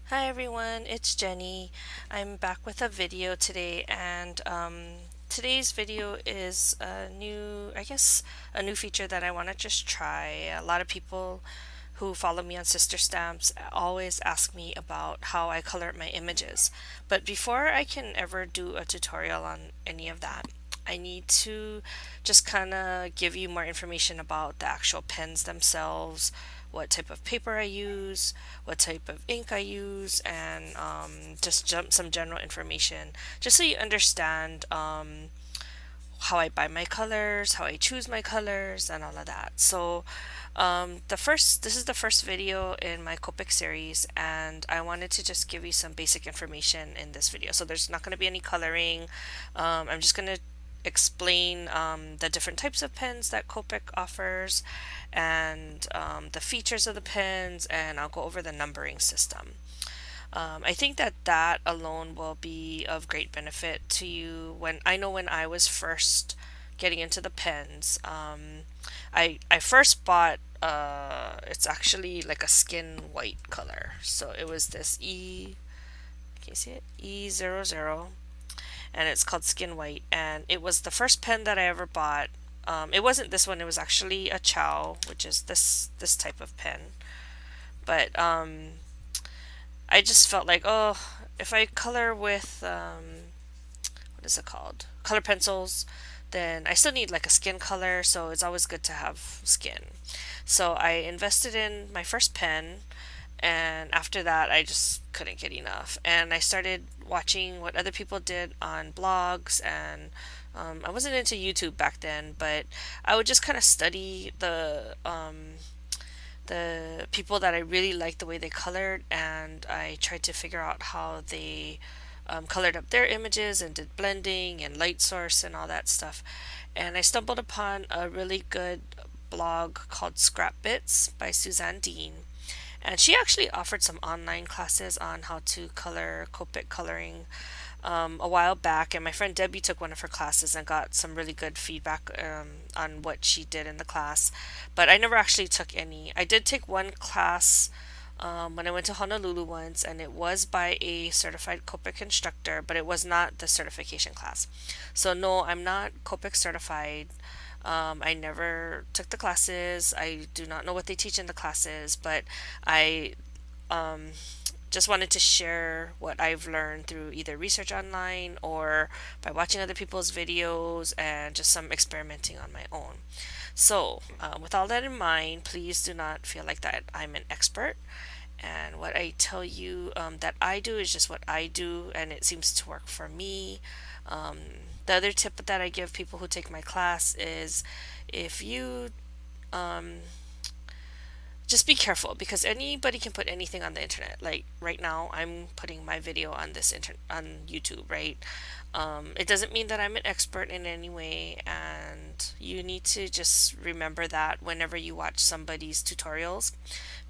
Hi everyone, it's Jenny. I'm back with a video today, and today's video is a new feature that I want to just try. A lot of people who follow me on Sister Stamps always ask me about how I color my images. But before I can ever do a tutorial on any of that, I need to just kind of give you more information about the actual pens themselves, what type of paper I use, what type of ink I use, and some general information just so you understand how I buy my colors, how I choose my colors, and all of that. So, this is the first video in my Copic series, and I wanted to just give you some basic information in this video. So there's not going to be any coloring. I'm just going to explain the different types of pens that Copic offers and the features of the pens, and I'll go over the numbering system. I think that that alone will be of great benefit to you. When I was first getting into the pens, I first bought it's actually like a skin white color. So it was this can you see it? E00, and it's called Skin White, and it was the first pen that I ever bought. It wasn't this one; it was actually a Chow, which is this type of pen. But I just felt like, oh, if I color with what is it called? Color pencils, then I still need like a skin color, so it's always good to have skin. So I invested in my first pen, and after that I just couldn't get enough. And I started watching what other people did on blogs, and I wasn't into YouTube back then, but I would just kind of study the people that I really liked the way they colored, and I tried to figure out how they colored up their images and did blending and light source and all that stuff. And I stumbled upon a really good blog called Scrap Bits by Suzanne Dean. And she actually offered some online classes on how to color Copic coloring a while back, and my friend Debbie took one of her classes and got some really good feedback on what she did in the class. But I never actually took any. I did take one class when I went to Honolulu once, and it was by a certified Copic instructor, but it was not the certification class. So, no, I'm not Copic certified. I never took the classes. I do not know what they teach in the classes, but I um, just wanted to share what I've learned through either research online or by watching other people's videos and just some experimenting on my own. So, with all that in mind, please do not feel like that I'm an expert. And what I tell you that I do is just what I do, and it seems to work for me. Um, the other tip that I give people who take my class is if you um, just be careful, because anybody can put anything on the internet. Like right now, I'm putting my video on on YouTube, right? It doesn't mean that I'm an expert in any way, and you need to just remember that whenever you watch somebody's tutorials,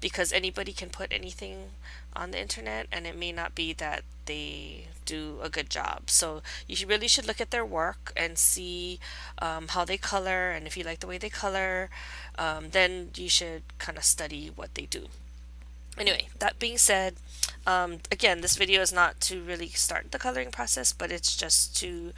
because anybody can put anything on the internet, and it may not be that they do a good job. So really should look at their work and see how they color, and if you like the way they color, then you should kind of study what they do. Anyway, that being said, again, this video is not to really start the coloring process, but it's just to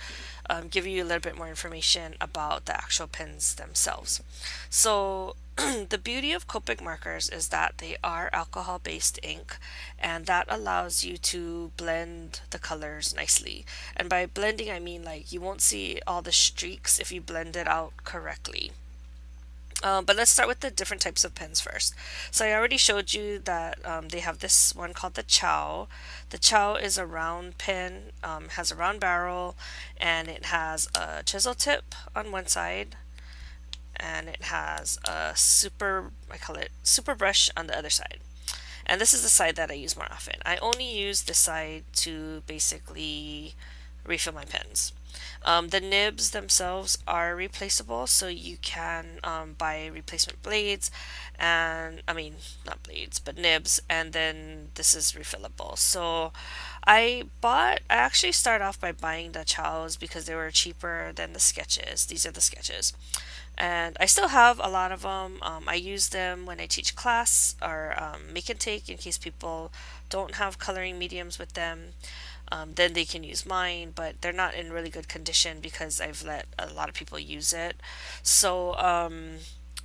give you a little bit more information about the actual pens themselves. So, the beauty of Copic markers is that they are alcohol-based ink, and that allows you to blend the colors nicely. And by blending, I mean like you won't see all the streaks if you blend it out correctly. But let's start with the different types of pens first. So I already showed you that they have this one called the Chow. The Chow is a round pen, has a round barrel, and it has a chisel tip on one side, and it has I call it super brush on the other side. And this is the side that I use more often. I only use this side to basically refill my pens. The nibs themselves are replaceable, so you can buy replacement blades, and I mean, not blades, but nibs, and then this is refillable. So I actually started off by buying the chows because they were cheaper than the sketches. These are the sketches. And I still have a lot of them. I use them when I teach class or make and take in case people don't have coloring mediums with them. Then they can use mine, but they're not in really good condition because I've let a lot of people use it. So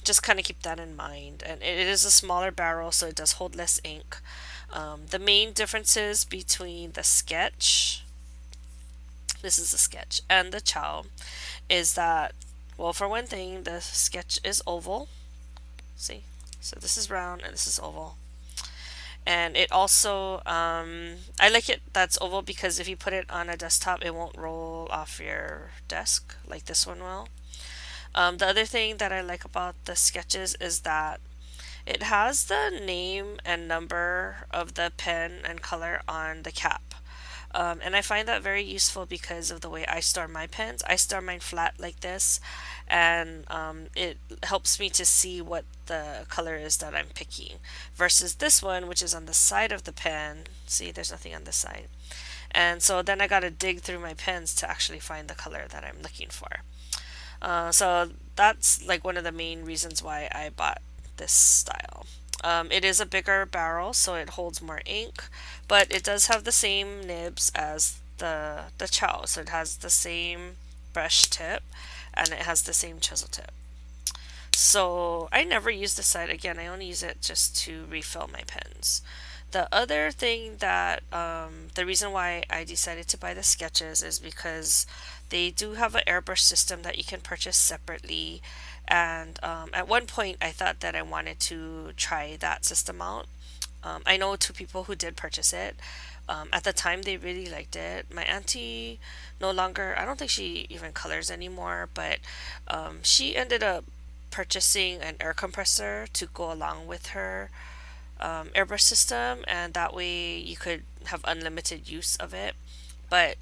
just kind of keep that in mind. And it is a smaller barrel, so it does hold less ink. The main differences between the sketch, this is the sketch, and the chow is that, well, for one thing, the sketch is oval. See? So this is round and this is oval. And it also, I like it that's oval because if you put it on a desktop, it won't roll off your desk like this one will. The other thing that I like about the sketches is that it has the name and number of the pen and color on the cap. And I find that very useful because of the way I store my pens. I store mine flat like this, and it helps me to see what the color is that I'm picking. Versus this one, which is on the side of the pen. See, there's nothing on this side. And so then I gotta dig through my pens to actually find the color that I'm looking for. So that's like one of the main reasons why I bought this style. It is a bigger barrel, so it holds more ink, but it does have the same nibs as the Chow. So it has the same brush tip, and it has the same chisel tip. So I never use the side again. I only use it just to refill my pens. The other thing that the reason why I decided to buy the sketches is because they do have an airbrush system that you can purchase separately. And at one point, I thought that I wanted to try that system out. I know two people who did purchase it. At the time, they really liked it. My auntie no longer, I don't think she even colors anymore, but she ended up purchasing an air compressor to go along with her airbrush system, and that way you could have unlimited use of it. But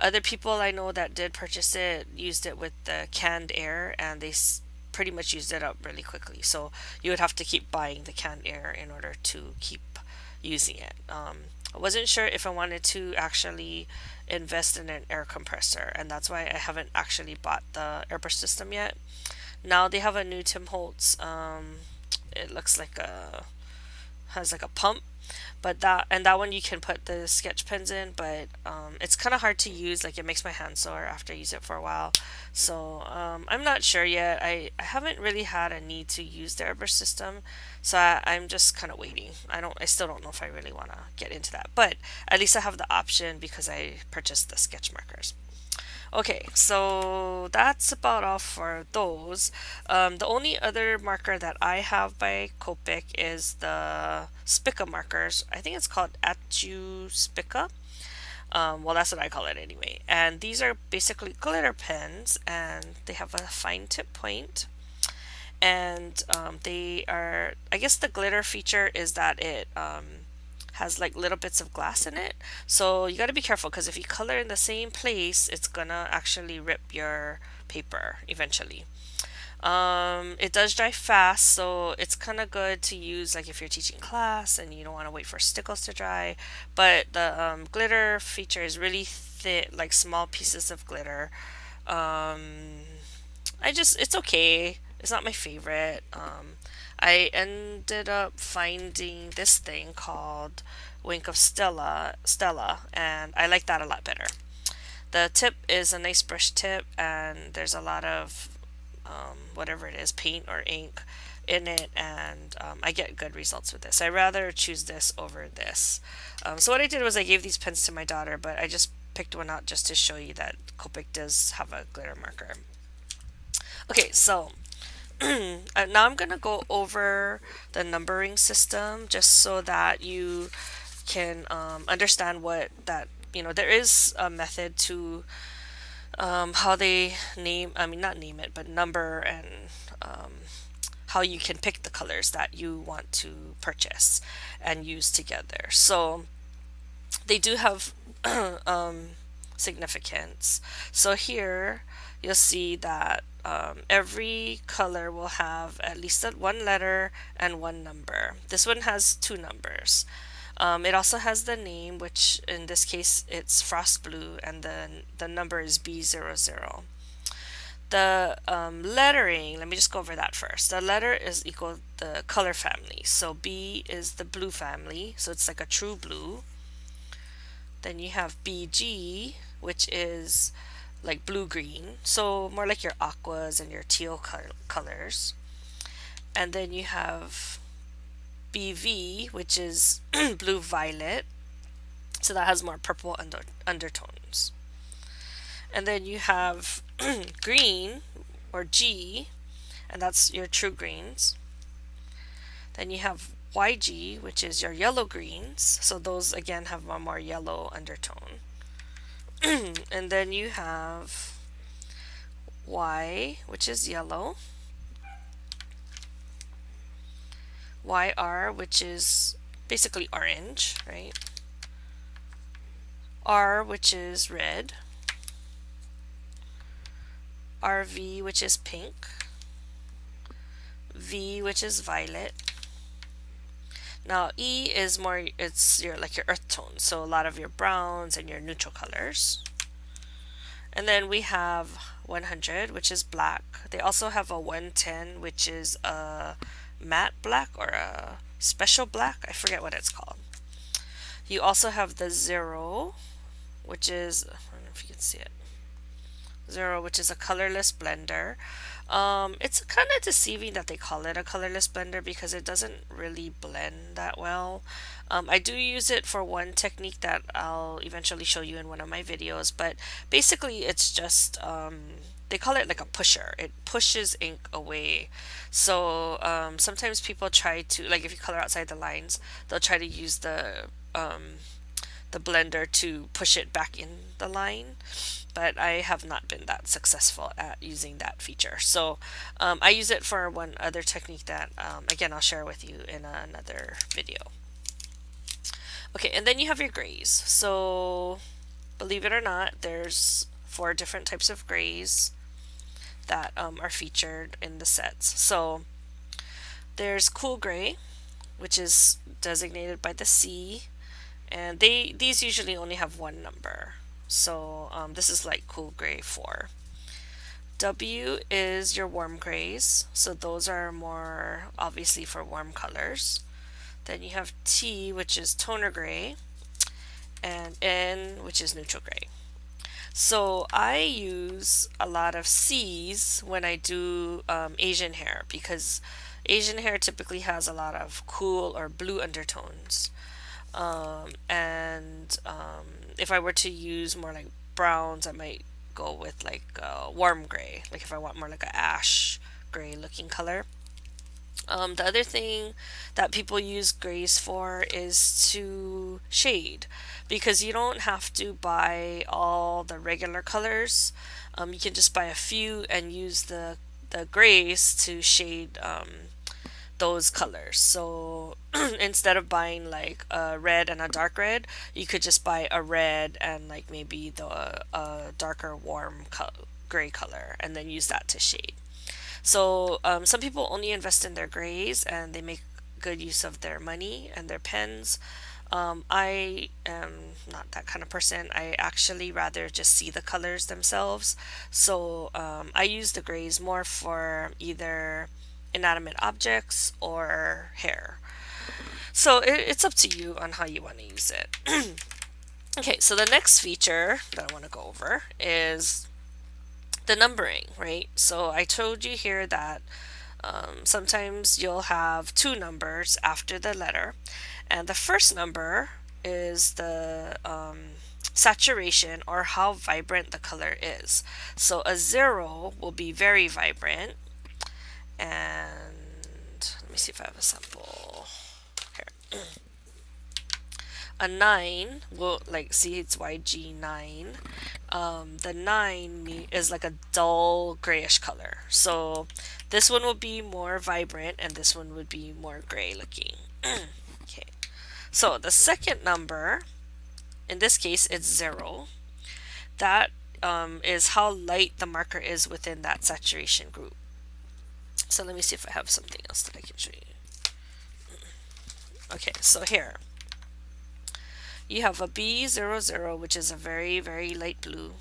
other people I know that did purchase it used it with the canned air, and they pretty much used it up really quickly. So you would have to keep buying the canned air in order to keep using it. I wasn't sure if I wanted to actually invest in an air compressor, and that's why I haven't actually bought the airbrush system yet. Now they have a new Tim Holtz. It looks like a has like a pump, but that one you can put the sketch pens in, but it's kind of hard to use. Like it makes my hand sore after I use it for a while. So I'm not sure yet. I haven't really had a need to use the airbrush system, so I'm just kind of waiting. I still don't know if I really want to get into that, but at least I have the option because I purchased the sketch markers. Okay, so that's about all for those. The only other marker that I have by Copic is the Spica markers. I think it's called Atu Spica. Well, that's what I call it anyway. And these are basically glitter pens, and they have a fine tip point. And they are, I guess the glitter feature is that it has like little bits of glass in it. So you got to be careful because if you color in the same place, it's gonna actually rip your paper eventually. It does dry fast, so it's kind of good to use like if you're teaching class and you don't want to wait for stickles to dry. But the glitter feature is really thin, like small pieces of glitter. It's okay. It's not my favorite. I ended up finding this thing called Wink of Stella, and I like that a lot better. The tip is a nice brush tip, and there's a lot of whatever it is, paint or ink in it, and I get good results with this. I rather choose this over this. So what I did was I gave these pens to my daughter, but I just picked one out just to show you that Copic does have a glitter marker. Okay, so now I'm gonna go over the numbering system just so that you can understand what that there is a method to how they name, I mean not name it, but number, and um, how you can pick the colors that you want to purchase and use together. So they do have significance. So here you'll see that every color will have at least one letter and one number. This one has two numbers. It also has the name, which in this case it's frost blue, and then the number is B00. The lettering, let me just go over that first. The letter is equal the color family. So B is the blue family, so it's like a true blue. Then you have BG, which is like blue-green, so more like your aquas and your teal colors. And then you have BV, which is blue-violet, so that has more purple undertones. And then you have green, or G, and that's your true greens. Then you have YG, which is your yellow greens, so those again have a more yellow undertone. And then you have Y, which is yellow, YR, which is basically orange, right? R, which is red, RV, which is pink, V, which is violet. Now E is more, it's your like your earth tone, so a lot of your browns and your neutral colors. And then we have 100, which is black. They also have a 110, which is a matte black or a special black. I forget what it's called. You also have the 0, which is, I don't know if you can see it. 0, which is a colorless blender. It's kind of deceiving that they call it a colorless blender because it doesn't really blend that well. I do use it for one technique that I'll eventually show you in one of my videos, but basically it's just they call it like a pusher. It pushes ink away. So sometimes people try to, like if you color outside the lines, they'll try to use the blender to push it back in the line, but I have not been that successful at using that feature. So I use it for one other technique that again I'll share with you in another video. Okay, and then you have your grays. So believe it or not, there's 4 different types of grays that are featured in the sets. So there's cool gray, which is designated by the C, and these usually only have 1 number. So this is like cool gray 4. W is your warm grays, so those are more obviously for warm colors. Then you have T, which is toner gray, and N, which is neutral gray. So I use a lot of C's when I do Asian hair, because Asian hair typically has a lot of cool or blue undertones. If I were to use more like browns, I might go with like warm gray, like if I want more like a ash gray looking color. The other thing that people use grays for is to shade, because you don't have to buy all the regular colors. You can just buy a few and use the grays to shade those colors. So instead of buying like a red and a dark red, you could just buy a red and like maybe the darker warm gray color, and then use that to shade. So some people only invest in their grays and they make good use of their money and their pens. I am not that kind of person. I actually rather just see the colors themselves. So I use the grays more for either inanimate objects or hair. So it's up to you on how you want to use it. Okay, so the next feature that I want to go over is the numbering, right? So I told you here that sometimes you'll have 2 numbers after the letter, and the first number is the saturation, or how vibrant the color is. So a 0 will be very vibrant, and let me see if I have a sample here. A 9 will, like, see, it's YG9. The 9 is like a dull grayish color. So this one will be more vibrant and this one would be more gray looking. Okay. So the second number, in this case, it's 0. That is how light the marker is within that saturation group. So let me see if I have something else that I can show you. Okay, so here you have a B00, which is a very, very light blue.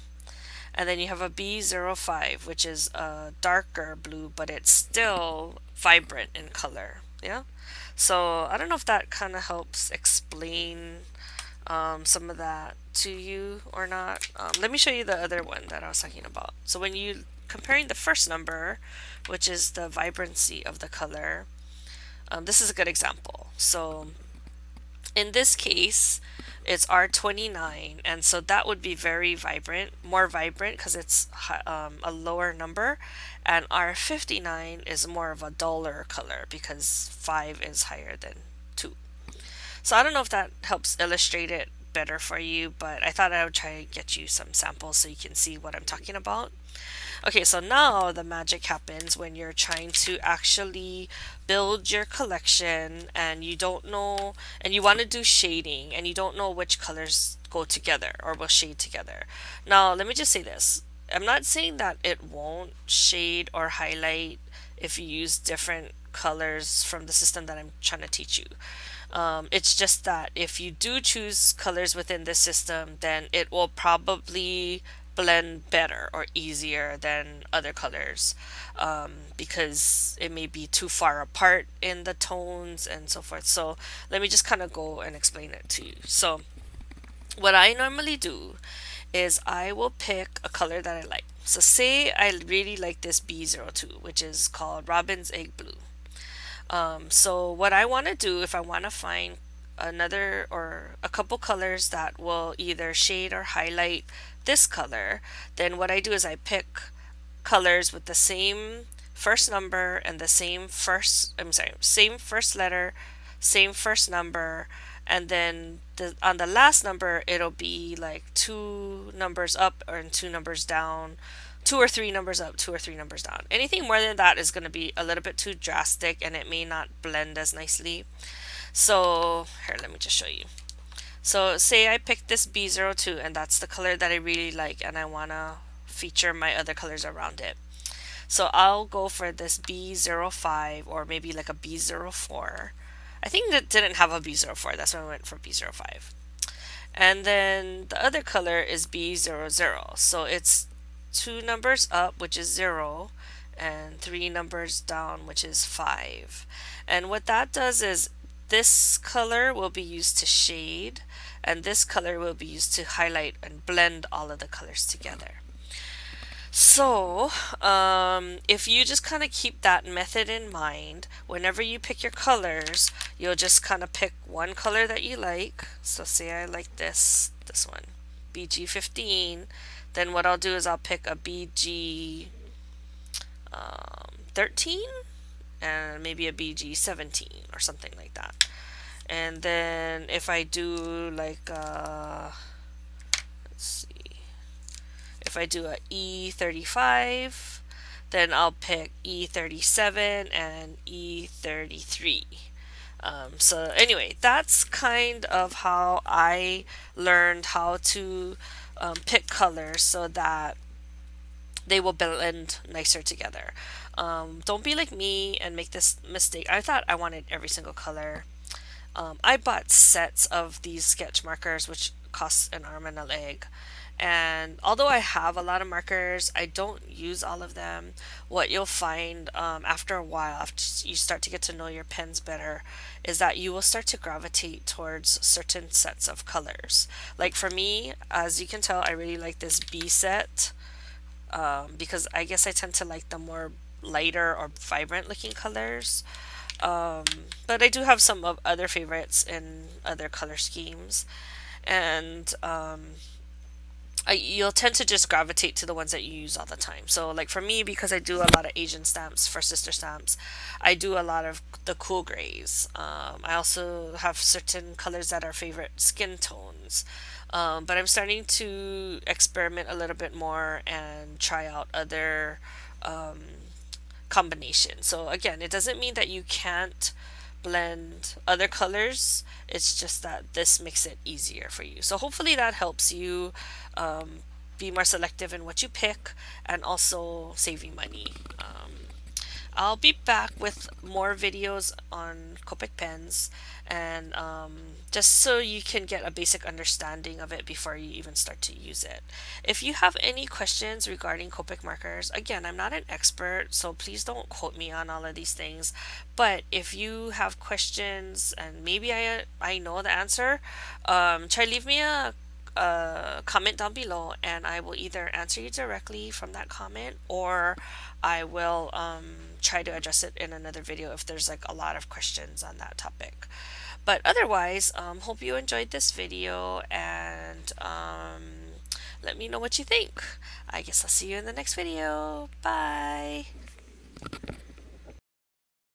And then you have a B05, which is a darker blue, but it's still vibrant in color. Yeah. So I don't know if that kind of helps explain some of that to you or not. Let me show you the other one that I was talking about. So when you comparing the first number, which is the vibrancy of the color, this is a good example. So in this case, it's R29, and so that would be very vibrant, more vibrant because it's a lower number, and R59 is more of a duller color because 5 is higher than 2. So I don't know if that helps illustrate it better for you, but I thought I would try to get you some samples so you can see what I'm talking about. Okay, so now the magic happens when you're trying to actually build your collection and you don't know, and you want to do shading and you don't know which colors go together or will shade together. Now, let me just say this. I'm not saying that it won't shade or highlight if you use different colors from the system that I'm trying to teach you. It's just that if you do choose colors within this system, then it will probably blend better or easier than other colors, because it may be too far apart in the tones and so forth. So let me just kind of go and explain it to you. So what I normally do is I will pick a color that I like. So say I really like this B02, which is called Robin's Egg Blue. So what I want to do, if I want to find another or a couple colors that will either shade or highlight this color, then what I do is I pick colors with the same first number and the same first letter, same first number, and then on the last number it'll be like two numbers up or two numbers down, two or three numbers up, two or three numbers down. Anything more than that is going to be a little bit too drastic and it may not blend as nicely. So here, let me just show you. So say I picked this B02 and that's the color that I really like and I want to feature my other colors around it. So I'll go for this B05 or maybe like a B04. I think that didn't have a B04, that's why I went for B05. And then the other color is B00. So it's two numbers up, which is 0, and three numbers down, which is 5. And what that does is this color will be used to shade, and this color will be used to highlight and blend all of the colors together. So, if you just kind of keep that method in mind, whenever you pick your colors, you'll just kind of pick one color that you like. So say I like this one, BG15. Then what I'll do is I'll pick a BG 13 and maybe a BG 17 or something like that. And then if I do like let's see, if I do a E35, then I'll pick E37 and E33. So anyway, that's kind of how I learned how to pick colors so that they will blend nicer together. Don't be like me and make this mistake. I thought I wanted every single color. I bought sets of these sketch markers, which cost an arm and a leg. And although I have a lot of markers, I don't use all of them. What you'll find after a while, after you start to get to know your pens better, is that you will start to gravitate towards certain sets of colors. Like for me, as you can tell, I really like this B set because I guess I tend to like the more lighter or vibrant looking colors. But I do have some of other favorites in other color schemes. And you'll tend to just gravitate to the ones that you use all the time. So like for me, because I do a lot of Asian stamps for sister stamps, I do a lot of the cool grays. I also have certain colors that are favorite skin tones. But I'm starting to experiment a little bit more and try out other combinations. So again, it doesn't mean that you can't blend other colors. It's just that this makes it easier for you. So hopefully that helps you be more selective in what you pick and also saving money. I'll be back with more videos on Copic pens and just so you can get a basic understanding of it before you even start to use it. If you have any questions regarding Copic markers, again, I'm not an expert, so please don't quote me on all of these things. But if you have questions and maybe I know the answer, try leave me a comment down below and I will either answer you directly from that comment or I will try to address it in another video if there's like a lot of questions on that topic. But otherwise, hope you enjoyed this video and let me know what you think. I guess I'll see you in the next video. Bye.